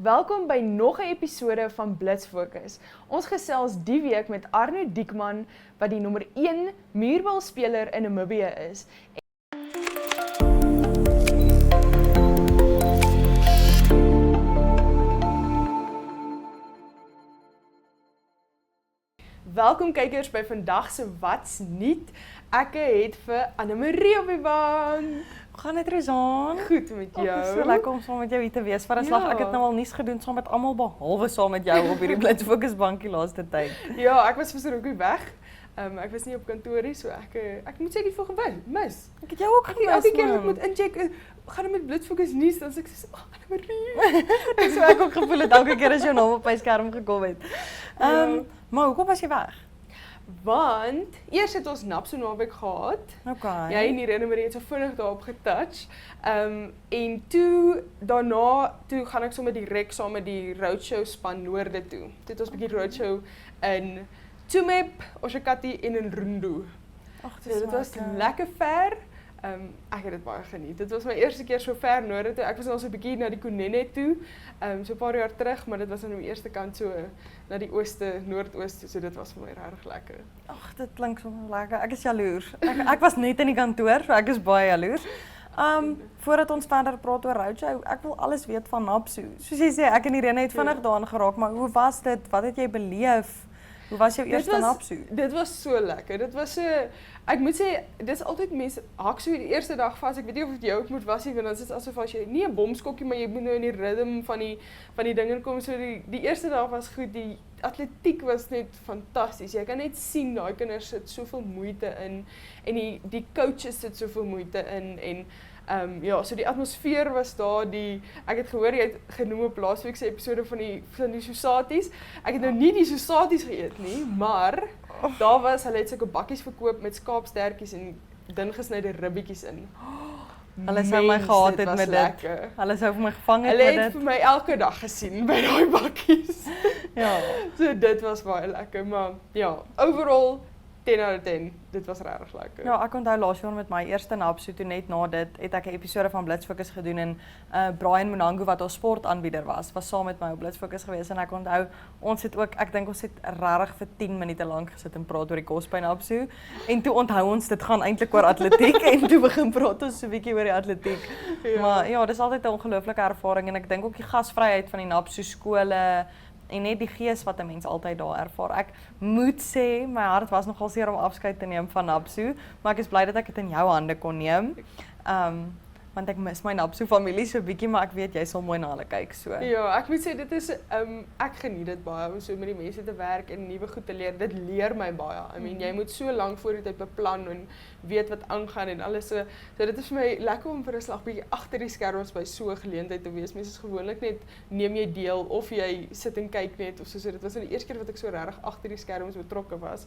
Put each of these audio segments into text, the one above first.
Welkom by nog 'n episode van Blitz Fokus. Ons gesels die week met Arno Diekman, wat die nommer 1 muurbal-speler in Namibië is. Welkom kykers by vandag se Wat's Nuut. Ek het vir Anne-Marie op die bank. Gaan dit Rozaan? Goed met jou. Dit is so lekker om saam met jou hier te wees. Vir 'n slag, ek het nou al nuus gedoen saam met almal behalwe saam met jou op hierdie Blitz Fokus bankie laaste tyd. Ja, ek was gister ook weg. Ek was nie op kantoor nie, so ek moet sê die volgende mis. Ek het jou ook gemis. Elke keer ek moet incheck, gaan dit met Blitz Fokus nuus, dan sê ek so, Anne-Marie. So ek ook gevoel het elke keer as jou naam op my skerm gekom het. Maar hoekom was jy weg? Want eers het ons Napso naweek gehad. Okay. Jy en die Anne-Marie het so vinnig daarop getouch. En toe daarna gaan ek sommer direk saam met die roadshow span noorde toe. Toe het ons 'n bietjie roadshow in Tsumeb, Oshakati en in Rundu. Ag, Dit was lekker ver. Ek het dit baie geniet. Dit was my eerste keer so ver noorde toe. Ek was al so 'n bietjie na die Kunene toe, so 'n paar jaar terug, maar dit was aan die eerste kant so na die ooste, noordooste, so dit was vir my regtig lekker. Ag, dit klink so lekker. Ek is jaloers. Ek was net in die kantoor, so ek is baie jaloers. Voordat ons verder praat oor roadshow, ek wil alles weet van Napso. Soos jy sê, ek en Irene het vinnig daaraan geraak, maar hoe was dit? Wat het jy beleef? Hoe was jou eerste Napso? Dit was so lekker. Dit was so, ek moet sê, dit is altyd mense hak so die eerste dag vas. Ek weet nie of dit jou ook moet was nie, want dan is dit asof as jy nie 'n bomskokkie, maar jy moet nou in die ritme van die dinge kom. So die eerste dag was goed. Die atletiek was net fantasties. Jy kan net sien daai kinders sit soveel moeite in en die coaches sit soveel moeite in en ja, so die atmosfeer was daar, ek het gehoor jy het genoem op laasweek se episode van die sosaties. Ek het nou nie die sosaties geëet nie, maar daar was, hulle het sulke bakkies verkoop met skaapstertjies en dun gesnyde ribbetjies in. Hulle sou my gehad het met dit. Hulle sou vir my gevang het met dit. Hulle het vir my elke dag gesien by daai bakkies. Ja. So dit was baie lekker, maar ja, overall 10 out of 10. Dit was regtig lekker. Ja, ek onthou laas jaar met my eerste Napso, toe net na dit het ek 'n episode van Blitz Fokus gedoen en Brian Monango wat ons sportaanbieder was saam met my op Blitz Fokus gewees en ek onthou ons het ook, ek dink ons het regtig vir 10 minute lank gesit en praat oor die kos by Napso en toe onthou ons dit gaan eintlik oor atletiek en toe begin praat ons so 'n bietjie oor die atletiek. Ja. Maar ja, dis altyd 'n ongelooflike ervaring en ek dink ook die gasvryheid van die Napso skole en net die gees wat 'n mens altyd daar ervaar. Ek moet sê, my hart was nogal seer om afskeid te neem van Napso, maar ek is bly dat ek dit in jou hande kon neem. Want ek mis my Napso familie so bietjie, maar ek weet jy sal mooi na hulle kyk so. Ja, ek moet sê dit is ek geniet dit baie om so met die mense te werk en nuwe goed te leer. Dit leer my baie. I mean, jy moet so lank voor die tyd beplan en weet wat aangaan en alles so dit is vir my lekker om vir 'n slag bietjie agter die skerms by so 'n geleentheid te wees. Mense is gewoonlik net neem jy deel of jy sit en kyk net of so. Dit was die eerste keer wat ek so regtig agter die skerms betrokke was.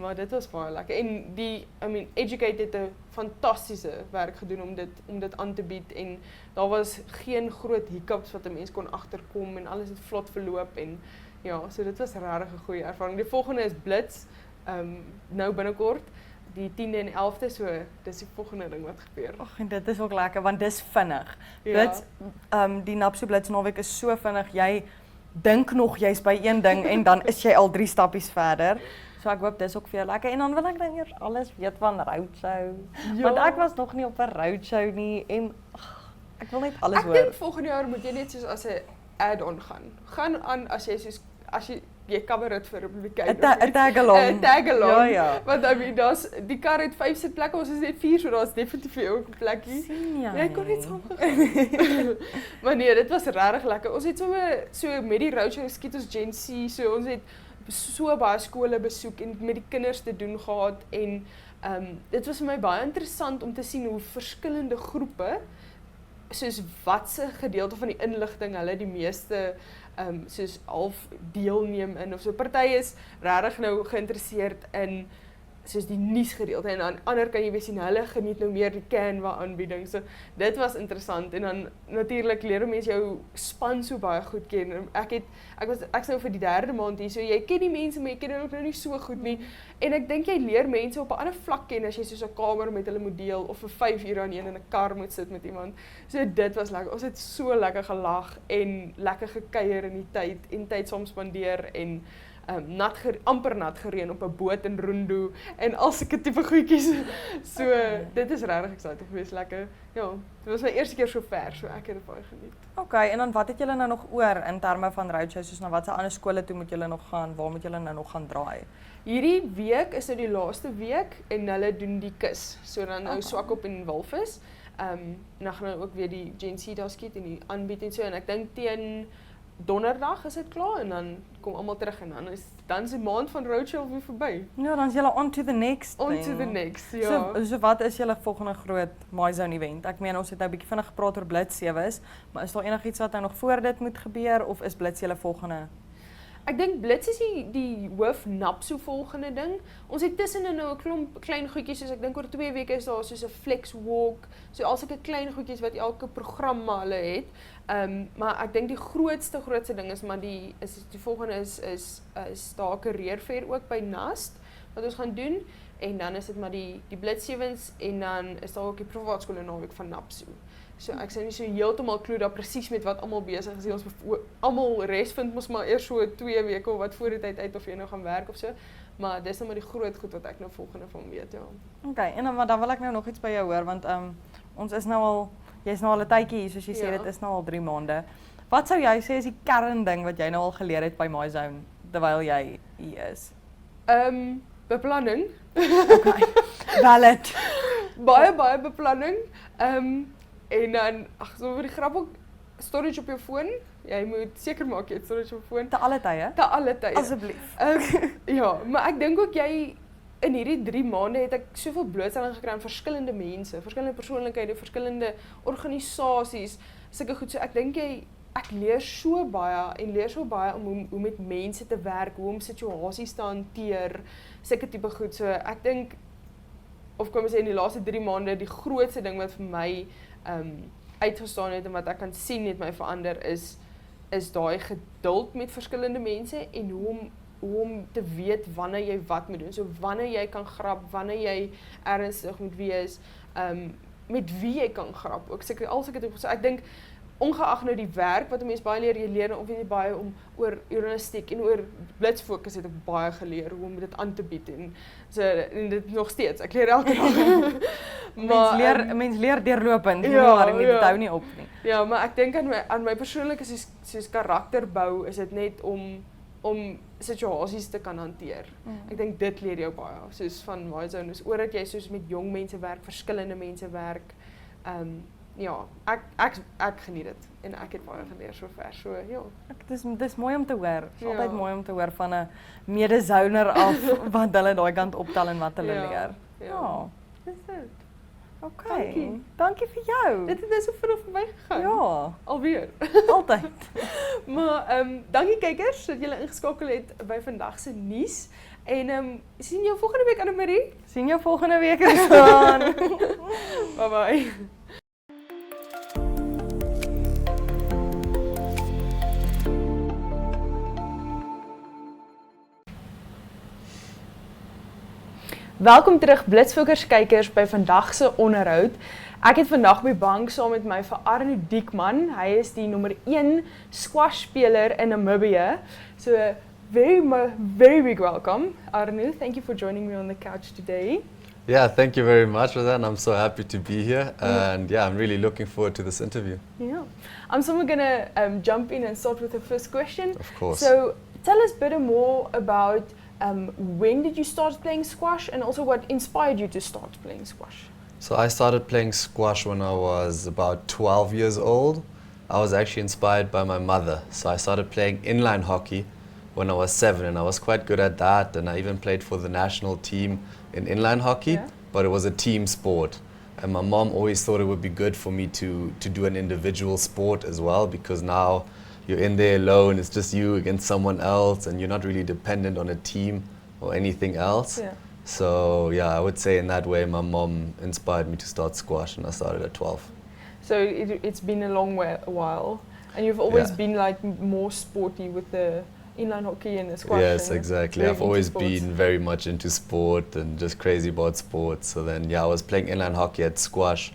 Maar dit was baie lekker. En Educate het 'n fantastiese werk gedoen om dit aan te bied en daar was geen groot hiccups wat 'n mens kon agterkom en alles het vlot verloop en ja, so dit was regtig 'n goeie ervaring. Die volgende is Blitz, nou binnekort, die 10de en 11de, so dis die volgende ding wat gebeur. Ag, en dit is ook lekker want dis vinnig. Ja. Blitz, die Napso Blitz naweek is so vinnig. Jy dink nog jy's by een ding en dan is jy al 3 stappies verder. So ek hoop dis ook vir jou lekker en dan wil ek dan eers alles weet van roadshow. Ja. Want ek was nog nie op 'n roadshow nie en ek wil net alles hoor. Ek dink volgende jaar moet jy net soos as 'n add-on gaan. Gaan aan as jy kabaret vir Republikein. 'n tag-along. 'n tag-along. Ja. Want die kar het 5 sitplekke, ons is net 4, so daar's definitief vir jou ook 'n plekkie. Sien jy? Jy kon net saam gegaan. Maar nee, dit was regtig lekker. Ons het so met die roadshow skiet ons Gen Z, so ons het so baie skole besoek en met die kinders te doen gehad en dit was vir my baie interessant om te sien hoe verskillende groepe soos watse gedeelte van die inligting hulle die meeste soos half deelneem in of so. Party is regtig nou geïnteresseerd in soos die nuusgedeelte en aan ander kan jy weer sien hulle geniet nou meer die Canva aanbieding. So dit was interessant en dan natuurlik leer mense jou span so baie goed ken. Ek's nou vir die 3de maand hier, so jy ken die mense, maar jy ken hulle ook nou nie so goed nie. En ek dink jy leer mense op 'n ander vlak ken as jy soos 'n kamer met hulle moet deel of vir 5 ure aan een in 'n kar moet sit met iemand. So dit was lekker. Ons het so lekker gelag en lekker gekuier in die tyd en tyd saam spandeer en amper nat gereën op 'n boot in Rundu en al sulke tipe goedjies. So dit is regtig exciting geweest, lekker. Ja, dit was my eerste keer so ver, so ek het dit baie geniet. Okay, en dan wat het julle nou nog oor in terme van roadshows, soos na watter ander skole toe moet julle nog gaan, waar moet julle nou nog gaan draai? Hierdie week is nou die laaste week en hulle doen die kus. So dan nou Swakop en Walvis. En dan gaan hulle ook weer die Gen Z daar skiet en die aanbied en so en ek dink teen Donderdag is dit klaar en dan kom almal terug en dan is die maand van roadshow weer verby. Ja, dan is julle on to the next. On to the next, ja. So wat is julle volgende groot MyZone event? Ek meen ons het nou 'n bietjie vinnig gepraat oor Blitz 7's, maar is daar enigiets wat nou nog voor dit moet gebeur of is Blitz julle volgende? Ek dink Blitz is die hoof NAPSO volgende ding. Ons het tussenin nou 'n klomp klein goedjies, soos ek dink oor 2 weke is daar soos 'n flex walk, so al sulke klein goedjies wat elke program maar hulle het. Maar ek dink die grootste ding is maar die volgende is daar 'n career fair ook by NAST wat ons gaan doen en dan is dit maar die Blitz 7's en dan is daar ook die privaat skole naweek van NAPSO. So ek sê nie so heeltemal klou daar presies met wat almal besig is. Ons almal res vind mos maar eers so 2 weke of wat voor die tyd uit of jy nou gaan werk of so. Maar dis nou maar die groot goed wat ek nou volgende van weet, ja. Okay, en dan wil ek nou nog iets by jou hoor want ons is nou al jy's nou al 'n tydjie hier soos jy sê dit is nou al 3 maande. Wat sou jy sê is die kernding wat jy nou al geleer het by MyZone terwyl jy hier is? Beplanning. Okay. Valid. Baie beplanning. En dan so vir die grap ook storage op jou foon. Jy moet seker maak jy het storage op jou foon te alle tye. Te alle tye. Asseblief. Ja, maar ek dink ook jy in hierdie 3 maande het ek soveel blootstelling gekry aan verskillende mense, verskillende persoonlikhede, verskillende organisasies, sulke goed. So ek dink ek leer so baie om hoe met mense te werk, hoe om situasies te hanteer, sulke tipe goed. So ek dink of kom ons sê in die laaste 3 maande die grootste ding wat vir my uitgestaan het en wat ek kan sien het my verander is daai geduld met verskillende mense en hoe om te weet wanneer jy wat moet doen. So wanneer jy kan grap, wanneer jy ernstig moet wees, met wie jy kan grap. Ook seker al sulke tipe. So ek dink ongeag nou die werk wat 'n mens baie leer, jy leer obviously baie om oor journalistiek en oor Blitz fokus het ek baie geleer hoe om dit aan te bied en dit nog steeds. Ek leer elke dag. Maar mens leer deurlopend, dit hou nie op nie. Ja, maar ek dink aan my persoonlike soos karakterbou is dit net om situasies te kan hanteer. Ek dink dit leer jou baie, soos van MyZone, is oordat jy soos met jong mense werk, verskillende mense werk. Ja, ek geniet dit en ek het baie geleer sover. So ja. Dis mooi om te hoor. Dit is altyd mooi om te hoor van 'n medezoner af wat hulle daai kant optel en wat hulle leer. Ja. Dis dit. Okay. Dankie vir jou. Dit het so vinnig verby gegaan. Ja, alweer. Altyd. Maar dankie kykers dat julle ingeskakel het by vandag se nuus. En sien jou volgende week Annemarie. Sien jou volgende week Ruslan. Bye bye. Welkom terug Blitzfokus kykers by vandag se onderhoud. Ek het vandag by bank saam met my vir Arno Diekman. Hy is die nommer 1 squash speler in Namibië. So very big welcome, Arno. Thank you for joining me on the couch today. Yeah, thank you very much for that. And I'm so happy to be here. And yeah, I'm really looking forward to this interview. Yeah. So we're gonna jump in and start with the first question. Of course. So tell us a bit more about when did you start playing squash and also what inspired you to start playing squash? So I started playing squash when I was about 12 years old. I was actually inspired by my mother. So I started playing inline hockey when I was 7 and I was quite good at that, and I even played for the national team in inline hockey, but it was a team sport. And my mom always thought it would be good for me to do an individual sport as well, because now you're in there alone, it's just you against someone else and you're not really dependent on a team or anything else. So yeah, I would say in that way my mom inspired me to start squash, and I started at 12. So it's been a long while, and you've always Yeah. been like more sporty with the inline hockey and the squash. Yes, and exactly. very I've into always sports. been very much into sport and just crazy about sports. So then, yeah, I was playing inline hockey at squash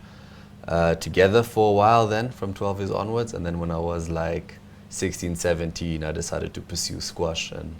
together for a while then, from 12 years onwards. And then when I was like 16, 17, I decided to pursue squash and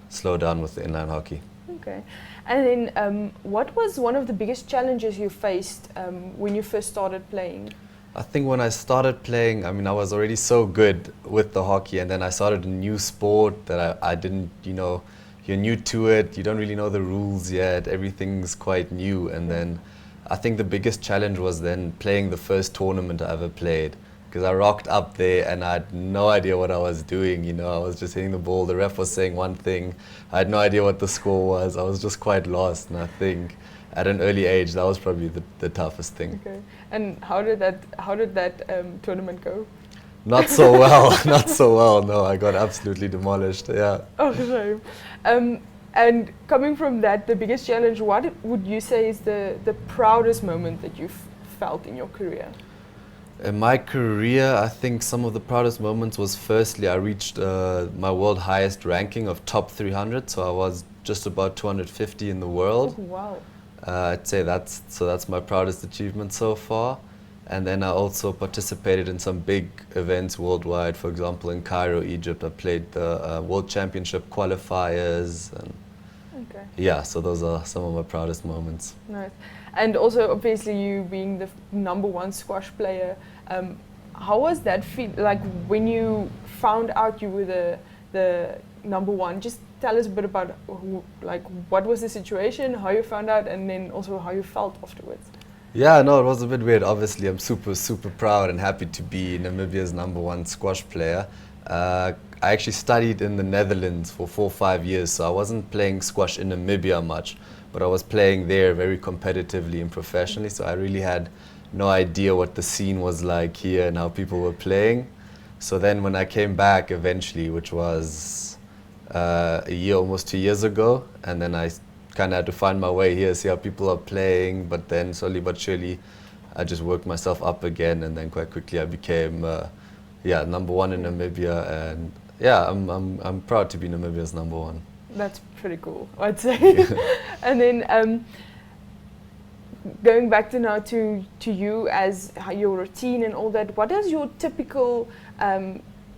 slow down with the inline hockey. Okay. And then what was one of the biggest challenges you faced when you first started playing? I think when I started playing, I mean, I was already so good with the hockey, and then I started a new sport that I didn't, you know, you're new to it, you don't really know the rules yet, everything's quite new. And then I think the biggest challenge was then playing the first tournament I ever played, because I rocked up there and I had no idea what I was doing, you know, I was just hitting the ball, the ref was saying one thing, I had no idea what the score was, I was just quite lost. And I think at an early age, that was probably the toughest thing. Okay. And how did that tournament go? Not so well, not so well, no, I got absolutely demolished, yeah. Oh, shame. And coming from that, the biggest challenge, what would you say is the proudest moment that you've felt in your career? In my career, I think some of the proudest moments was firstly, I reached my world highest ranking of top 300, so I was just about 250 in the world. Oh, wow. I'd say that's my proudest achievement so far. And then I also participated in some big events worldwide. For example, in Cairo, Egypt, I played the World Championship qualifiers. And Okay. yeah, so those are some of my proudest moments. Nice. And also, obviously, you being the number one squash player, how was that feel? Like when you found out you were the number one, just tell us a bit about what was the situation, how you found out, and then also how you felt afterwards. Yeah, no, it was a bit weird. Obviously, I'm super proud and happy to be Namibia's number one squash player. I actually studied in the Netherlands for 4 or 5 years, so I wasn't playing squash in Namibia much, but I was playing there very competitively and professionally, so I really had no idea what the scene was like here and how people were playing. So then when I came back eventually, which was a year, almost 2 years ago, and then I kind of had to find my way here, see how people are playing, but then slowly but surely I just worked myself up again, and then quite quickly I became number one in Namibia, and yeah, I'm proud to be Namibia's number one. That's pretty cool, I'd say. And then going back to now to you as your routine and all that, what does your typical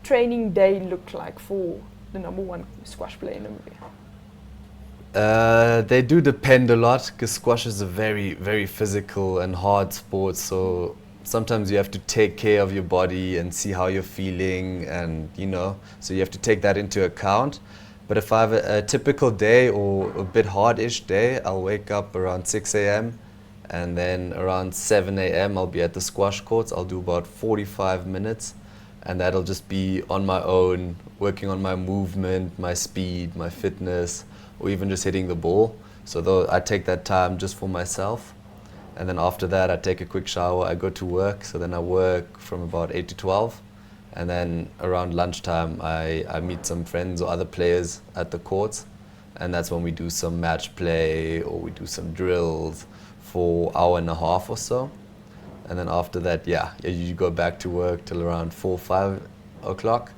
training day look like for the number one squash player in Namibia? They do depend a lot, because squash is a very physical and hard sport, so sometimes you have to take care of your body and see how you're feeling, and you know, so you have to take that into account. But if I have a typical day or a bit hard-ish day, I'll wake up around 6 a.m. and then around 7 a.m. I'll be at the squash courts. I'll do about 45 minutes, and that'll just be on my own, working on my movement, my speed, my fitness, or even just hitting the ball. So I take that time just for myself. And then after that, I take a quick shower, I go to work. So then I work from about 8 to 12. And then around lunchtime, I meet some friends or other players at the courts. And that's when we do some match play, or we do some drills for an hour and a half or so. And then after that, you go back to work till around 4 or 5 o'clock.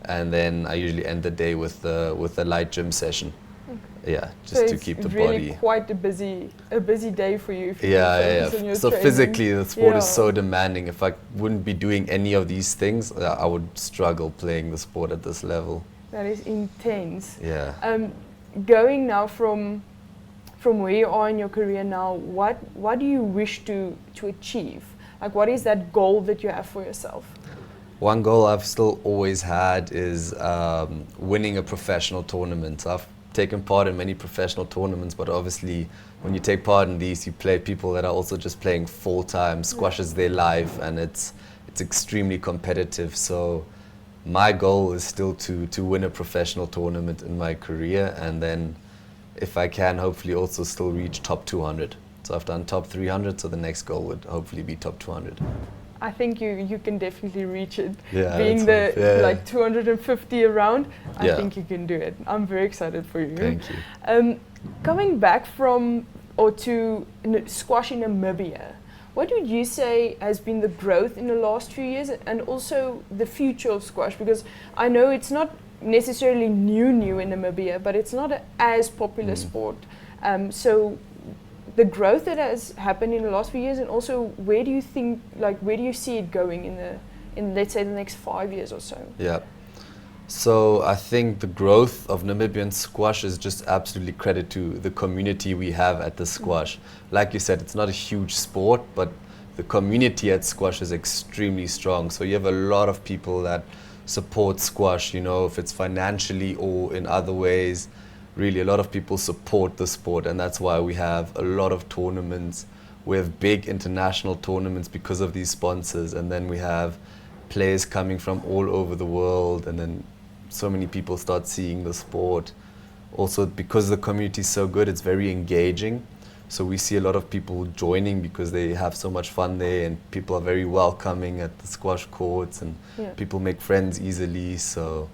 And then I usually end the day with a light gym session. Yeah, just to keep the body. So it's really quite a busy day for you. If you focus on your So training. physically, the sport is so demanding. If I wouldn't be doing any of these things, I would struggle playing the sport at this level. That is intense. Yeah. Going now from where you are in your career now, what do you wish to achieve? Like, what is that goal that you have for yourself? One goal I've still always had is winning a professional tournament. I've taken part in many professional tournaments, but obviously when you take part in these, you play people that are also just playing full-time. Squash is their life, and it's extremely competitive. So my goal is still to win a professional tournament in my career, and then if I can, hopefully also still reach top 200. So I've done top 300, so the next goal would hopefully be top 200. I think you can definitely reach it. Yeah, Being let's hope. Yeah. like 250 around, I Yeah. think you can do it. I'm very excited for you. Thank you. Coming back from or to squash in Namibia, what would you say has been the growth in the last few years and also the future of squash? Because I know it's not necessarily new in Namibia, but it's not as popular sport. So the growth that has happened in the last few years, and also where do you see it going in let's say the next 5 years or so? Yeah. So I think the growth of Namibian squash is just absolutely credit to the community we have at the squash. Like you said, it's not a huge sport, but the community at squash is extremely strong. So you have a lot of people that support squash, if it's financially or in other ways. Really, a lot of people support the sport, and that's why we have a lot of tournaments. We have big international tournaments because of these sponsors, and then we have players coming from all over the world, and then so many people start seeing the sport. Also, because the community is so good, it's very engaging. So we see a lot of people joining because they have so much fun there, and people are very welcoming at the squash courts, and people make friends easily. So,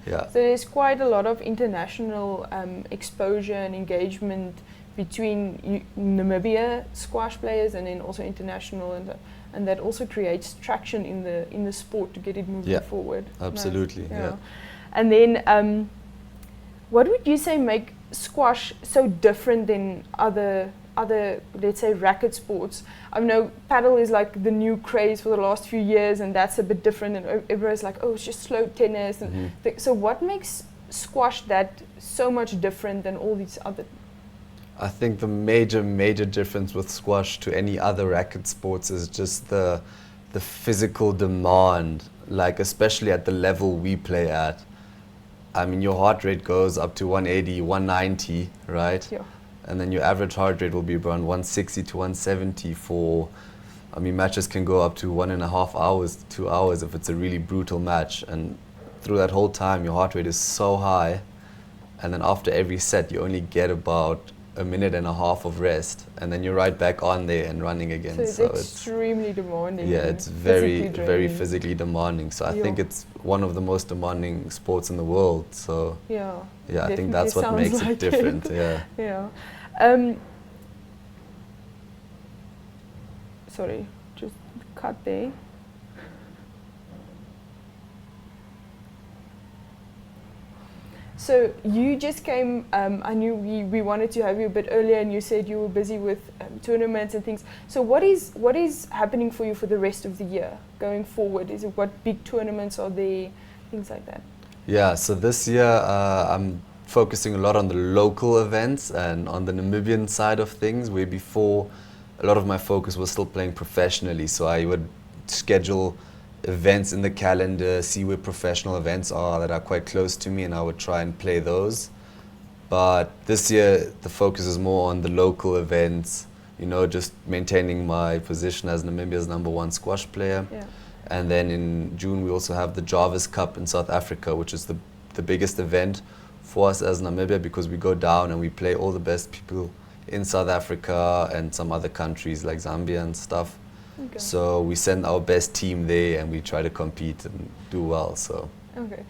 yeah. So there's quite a lot of international exposure and engagement between Namibia squash players and then also international, and that also creates traction in the sport to get it moving forward. Absolutely. Nice. Yeah. And then, what would you say make squash so different than other, let's say, racket sports? I know paddle is like the new craze for the last few years, and that's a bit different, and everyone's like, oh, it's just slow tennis. And so what makes squash that so much different than all these other? I think the major difference with squash to any other racket sports is just the physical demand, like especially at the level we play at. I mean, your heart rate goes up to 180, 190, right? Yeah. And then your average heart rate will be around 160 to 170 matches can go up to 1.5 hours, 2 hours if it's a really brutal match. And through that whole time, your heart rate is so high. And then after every set, you only get about 1.5 minutes of rest. And then you're right back on there and running again. So it's extremely demanding. Yeah, it's very physically demanding. So I think it's one of the most demanding sports in the world. So yeah, I think that's what makes it different. Yeah. Sorry, just cut there. So you just came, I knew we wanted to have you a bit earlier, and you said you were busy with tournaments and things. So what is happening for you for the rest of the year going forward? What big tournaments are there, things like that? Yeah, so this year I'm focusing a lot on the local events and on the Namibian side of things, where before a lot of my focus was still playing professionally. So I would schedule events in the calendar, see where professional events are that are quite close to me, and I would try and play those. But this year the focus is more on the local events, just maintaining my position as Namibia's #1 squash player. Yeah. And then in June we also have the Jarvis Cup in South Africa, which is the biggest event for us as Namibia, because we go down and we play all the best people in South Africa and some other countries like Zambia and stuff. Okay. So we send our best team there and we try to compete and do well. So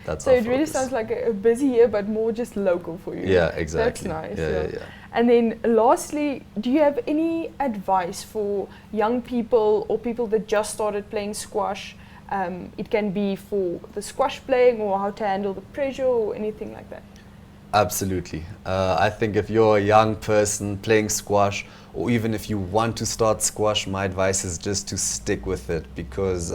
that's so our it really focus. sounds like a busy year, but more just local for you. Yeah, exactly. That's nice. Yeah. And then lastly, do you have any advice for young people or people that just started playing squash? It can be for the squash playing, or how to handle the pressure, or anything like that. Absolutely. I think if you're a young person playing squash, or even if you want to start squash, my advice is just to stick with it, because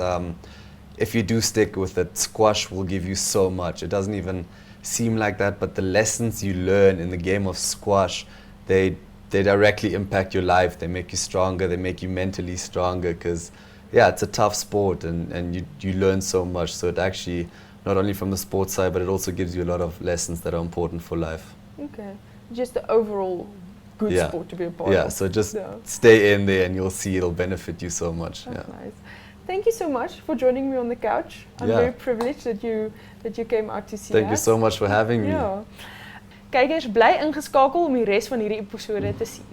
if you do stick with it, squash will give you so much. It doesn't even seem like that, but the lessons you learn in the game of squash, they directly impact your life. They make you stronger, they make you mentally stronger, because it's a tough sport, and you learn so much. So it actually, not only from the sports side, but it also gives you a lot of lessons that are important for life. Okay, just the overall good sport to be a part of. Yeah, so just stay in there and you'll see it'll benefit you so much. That's nice. Thank you so much for joining me on the couch. I'm very privileged that you came out to see us. Thank you so much for having me. Ja. Kykers, bly ingeskakel om die res van hierdie episode te sien.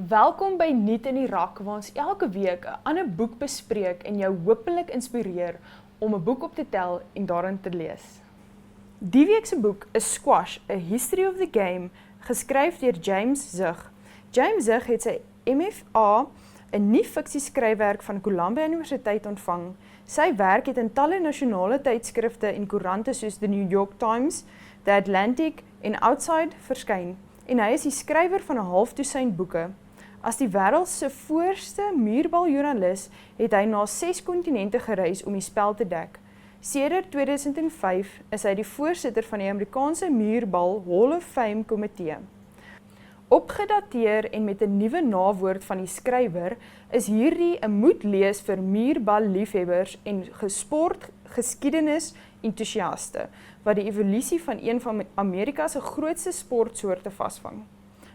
Welkom by Nuut in die Rak, waar ons elke week 'n ander boek bespreek en jou hopelik inspireer om 'n boek op te tel en daarin te lees. Die week se boek is Squash, A History of the Game, geskryf deur James Zug. James Zug het sy MFA, 'n nie-fiksie skryfwerk van Columbia Universiteit ontvang. Sy werk het in talle nasionale tydskrifte en koerante soos The New York Times, The Atlantic en Outside verskyn, en hy is die skrywer van 'n halfdosyn boeke. As die wêreld se voorste muurbal-joernalis het hy na 6 kontinente gereis om die spel te dek. Sedert 2005 is hy die voorsitter van die Amerikaanse Muurbal Hall of Fame Komitee. Opgedateer en met 'n nuwe nawoord van die skrywer, is hierdie 'n moet-lees vir muurbal-liefhebbers en sportgeskiedenis-entoesiaste, wat die evolusie van een van Amerika se grootste sportsoorte vasvang.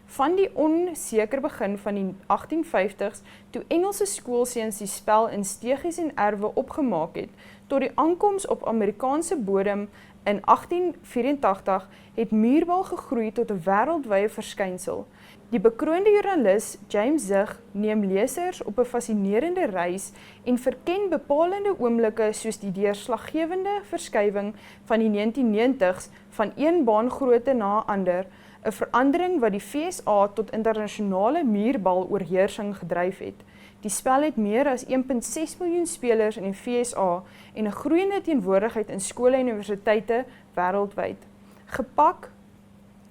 Van die onseker begin van die 1850s, toe Engelse skoolseuns die spel in steegies en erwe opgemaak het, tot die aankoms op Amerikaanse bodem in 1884, het muurbal gegroei tot 'n wêreldwye verskynsel. Die bekroonde joernalis James Zug neem lesers op 'n fascinerende reis en verken bepalende oomblikke soos die deurslaggewende verskywing van die 1990s van een baangrootte na 'n ander, 'n verandering wat die FSA tot internasionale muurbal oorheersing gedryf het. Die spel het meer as 1,6 miljoen spelers in die FSA en 'n groeiende teenwoordigheid in skole en universiteite wêreldwyd. Gepak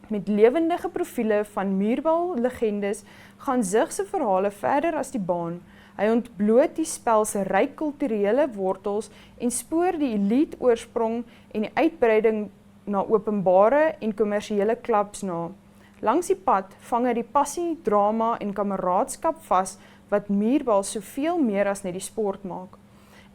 met lewendige profiele van muurbal-legendes gaan Zug se verhale verder as die baan. Hy ontbloot die spel se ryk kulturele wortels en spoor die elite oorsprong en die uitbreiding na openbare en kommersiële klubs na. Langs die pad vang hy die passie, drama en kameraadskap vas wat muurbal soveel meer as net die sport maak.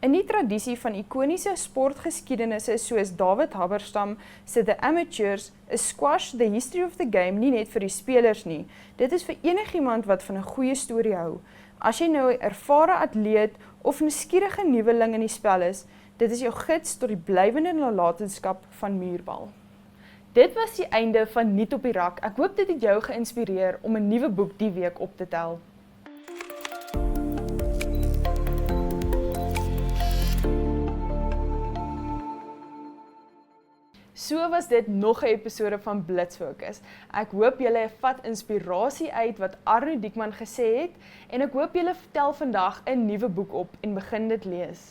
In die tradisie van ikoniese sportgeskiedenisse soos David Haberstam se The Amateurs, is Squash, The History of the Game nie net vir die spelers nie. Dit is vir enigiemand wat van 'n goeie storie hou. As jy nou 'n ervare atleet of 'n nuuskierige nuweling in die spel is, dit is jou gids tot die blywende nalatenskap van muurbal. Dit was die einde van Nuut op die Rak. Ek hoop dit het jou geïnspireer om 'n nuwe boek die week op te tel. So was dit nog 'n episode van Blitsfokus. Ek hoop julle vat inspirasie uit wat Arno Diekman gesê het en ek hoop julle tel vandag 'n nuwe boek op en begin dit lees.